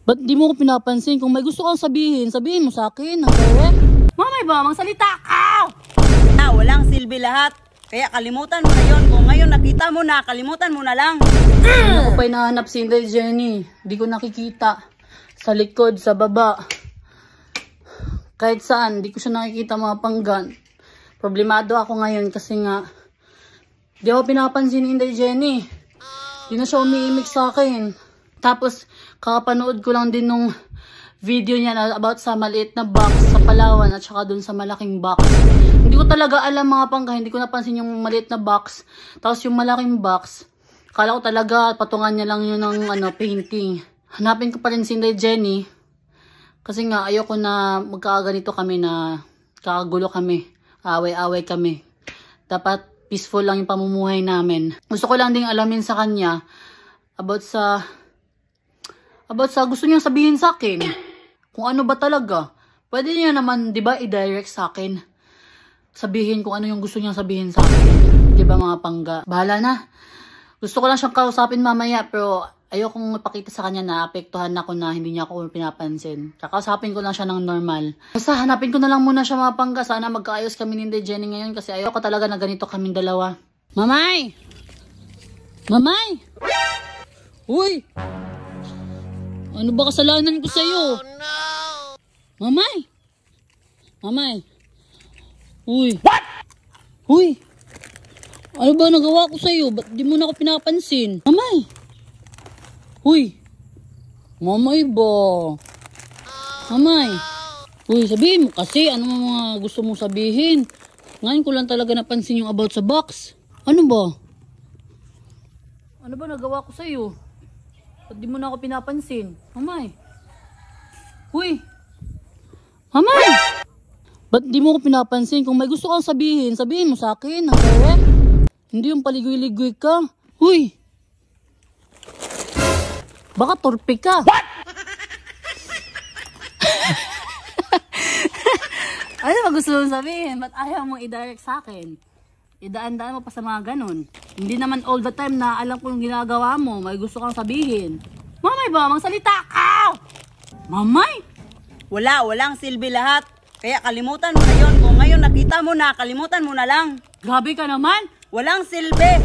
Ba't di mo ko pinapansin? Kung may gusto kang sabihin, sabihin mo sa akin. Okay? Mamay ba, magsalita ka! Walang silbi lahat. Kaya kalimutan mo na yun. Kung ngayon nakita mo na, kalimutan mo na lang. Ano ko pa hinahanap si Inday Jenny? Di ko nakikita. Sa likod, sa baba. Kahit saan, di ko siya nakikita mga panggan. Problemado ako ngayon kasi nga, di ako pinapansin ni Inday Jenny. Di na siya umiimik sa akin. Tapos, kakapanood ko lang din nung video niya na about sa maliit na box sa Palawan at saka dun sa malaking box. Hindi ko talaga alam mga pangga, hindi ko napansin yung maliit na box. Tapos yung malaking box, akala ko talaga patungan niya lang yun ng painting. Hanapin ko pa rin si Inday Jenny. Kasi nga ayoko na magkakaganito kami na kakagulo kami. Away-away kami. Dapat peaceful lang yung pamumuhay namin. Gusto ko lang ding alamin sa kanya about sa gusto niyang sabihin sa akin. Kung ano ba talaga. Pwede niya naman, di ba, i-direct sa akin. Sabihin kung ano yung gusto niyang sabihin sa akin. Di ba, mga pangga? Bahala na. Gusto ko lang siyang kausapin mamaya, pero ayokong ipakita sa kanya na apektuhan ako na hindi niya ako pinapansin. Kakausapin ko lang siya ng normal. Basta hanapin ko na lang muna siya, mga pangga. Sana magkaayos kami ni Inday Jenny ngayon kasi ayoko talaga na ganito kaming dalawa. Mamay! Mamay! Uy! Ano ba kasalanan ko sa'yo? Oh, no! Mamay! Mamay! Uy! What? Uy! Ano ba nagawa ko sa'yo? Ba't di mo na ako pinapansin? Mamay! Uy! Mamay ba? Mamay! Uy, sabihin mo kasi ano mga gusto mong sabihin. Ngayon ko lang talaga napansin yung about sa box. Ano ba? Ano ba nagawa ko sa'yo? Ba't di mo na ako pinapansin? Mamay! Uy! Mamay! Ba't di mo ko pinapansin? Kung may gusto kang sabihin, sabihin mo sa akin. Okay? Hindi yung paligoy-ligoy ka. Uy! Baka torpe ka. What? Ano ba gusto mong sabihin? Ba't ayaw mo i-direct sa akin? Idaan-daan mo pa sa mga ganun. Hindi naman all the time na alam ko yung ginagawa mo. May gusto kang sabihin. Mamay ba? Magsalita ka! Mamay! Walang silbi lahat. Kaya kalimutan mo na yun. Kung ngayon nakita mo na, kalimutan mo na lang. Grabe ka naman! Walang silbi.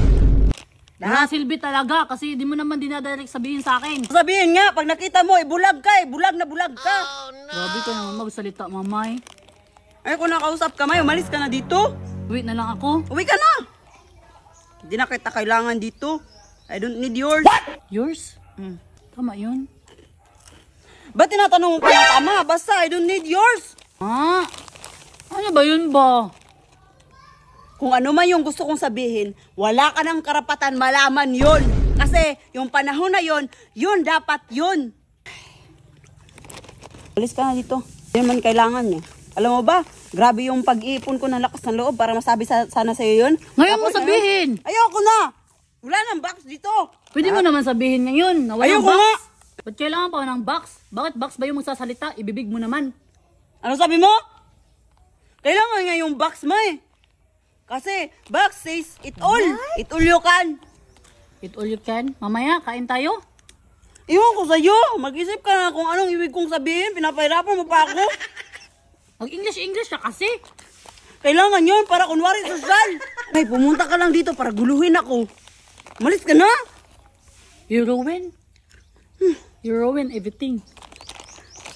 Walang silbi talaga kasi di mo naman dinadirect sabihin sa akin. Sabihin nga, pag nakita mo, bulag ka eh. Bulag na bulag ka. Oh, no. Grabe ka naman magsalita, mamay. Ay, kung nakausap ka, may umalis ka na dito. Uwi na lang ako. Uwi ka na. Hindi na kita kailangan dito. I don't need yours. What? Yours? Tama yun. Ba't tinatanong mo pa ng tama? Basta, I don't need yours. Ah, ano ba yun ba? Kung ano man yung gusto kong sabihin, wala ka ng karapatan malaman yun. Kasi yung panahon na yun, yun dapat yun. Alis ka na dito. Hindi man kailangan niya. Alam mo ba, grabe yung pag-iipon ko ng lakas ng loob para masabi sana sa'yo yun. Ngayon mo sabihin. Ayoko na. Wala nang box dito. Pwede mo naman sabihin ngayon na walang ayoko box. Nga. Ba't kailangan pa ng box? Bakit box ba yung magsasalita? Ibibig mo naman. Ano sabi mo? Kailangan nga yung box mo eh. Kasi box says it all. What? It all you can. It all you can? Mamaya, kain tayo? Iwan ko sa'yo. Mag-isip ka na kung anong ibig kong sabihin. Pinapahirapan mo pa ako. Mag-English ka kasi. Kailangan yun para kunwari social. Ay, pumunta ka lang dito para guluhin ako. Malis ka na. You ruin? You ruin everything.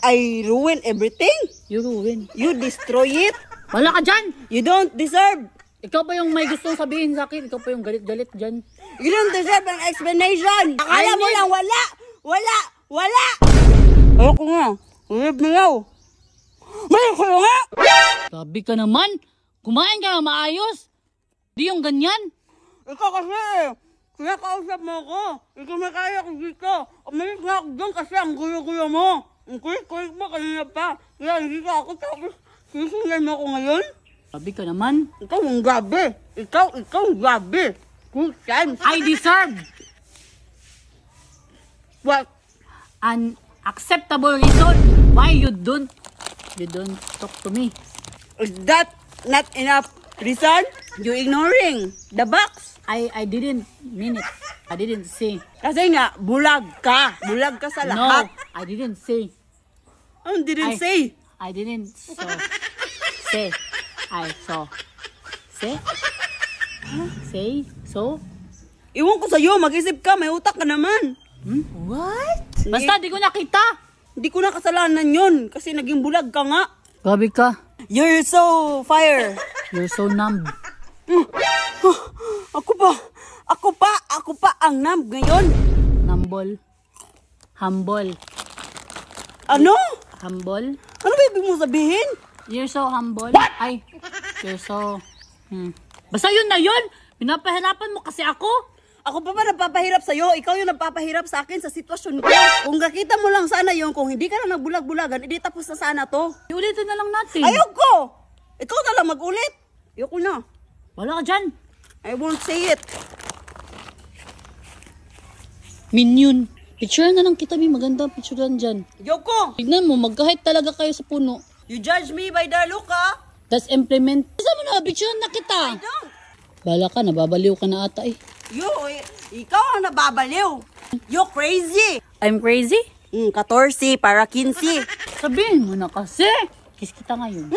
I ruin everything? You ruin. You destroy it? Wala ka dyan. You don't deserve. Ikaw pa yung may gustong sabihin sa akin. Ikaw pa yung galit-galit dyan. You don't deserve an explanation. Akala mo lang wala. Wala. Wala. Ayoko nga. Leave me now. Malis ka nga. Sabi ka naman. Kumain ka na maayos. Di yung ganyan. Ikaw kasi kaya kausap mo ako. Ikaw may kaya ko dito. Umalis nga ako doon kasi ang gulo-gulo mo. Ang kulit-kulit mo kanina pa. Kaya hindi ka ako tapos sisingay mo ako ngayon. Sabi ka naman. Ikaw ang gabi. Ikaw ang gabi. Kusan. I deserve. What? An acceptable reason why you don't talk to me. Is that not enough reason? You ignoring the box. I didn't mean it. I didn't say. Kasi nga, bulag ka. Bulag ka sa lahat. No, I didn't say. I didn't say. I didn't say. I saw. Say? Say? So? Iwan ko sa'yo, mag-isip ka, may utak ka naman. What? Basta di ko nakita. Hindi ko na kasalanan yun, kasi naging bulag ka nga. Gabi ka. You're so fire. You're so numb. Ako pa ang numb ngayon. Humble. Humble. Ano? Humble? Ano ba ibig mo sabihin? You're so humble. Ay, you're so... Basta yun na yun. Pinapahirapan mo kasi ako. Ako pa ba nagpapahirap sa'yo? Ikaw yung nagpapahirap sa akin sa sitwasyon ko. Kung nakita mo lang sana yun, kung hindi ka na nagbulag-bulagan, edi tapos na sana to. Iulitin na lang natin. Ayoko! Ikaw na lang mag-ulit. Ayoko na. Wala ka dyan. I won't say it. Minion. Picture na lang kita, Bi. Maganda ang picture dyan. Ayoko! Tignan mo, magkahit talaga kayo sa puno. You judge me by the look, ha? That's implement. Saan mo na, picture na kita. I don't. Bala ka, nababaliw ka na ata eh. Ikaw ang nababaliw. You crazy. I'm crazy? 14 para 15. Sabihin mo na kasi. Kiss kita ngayon.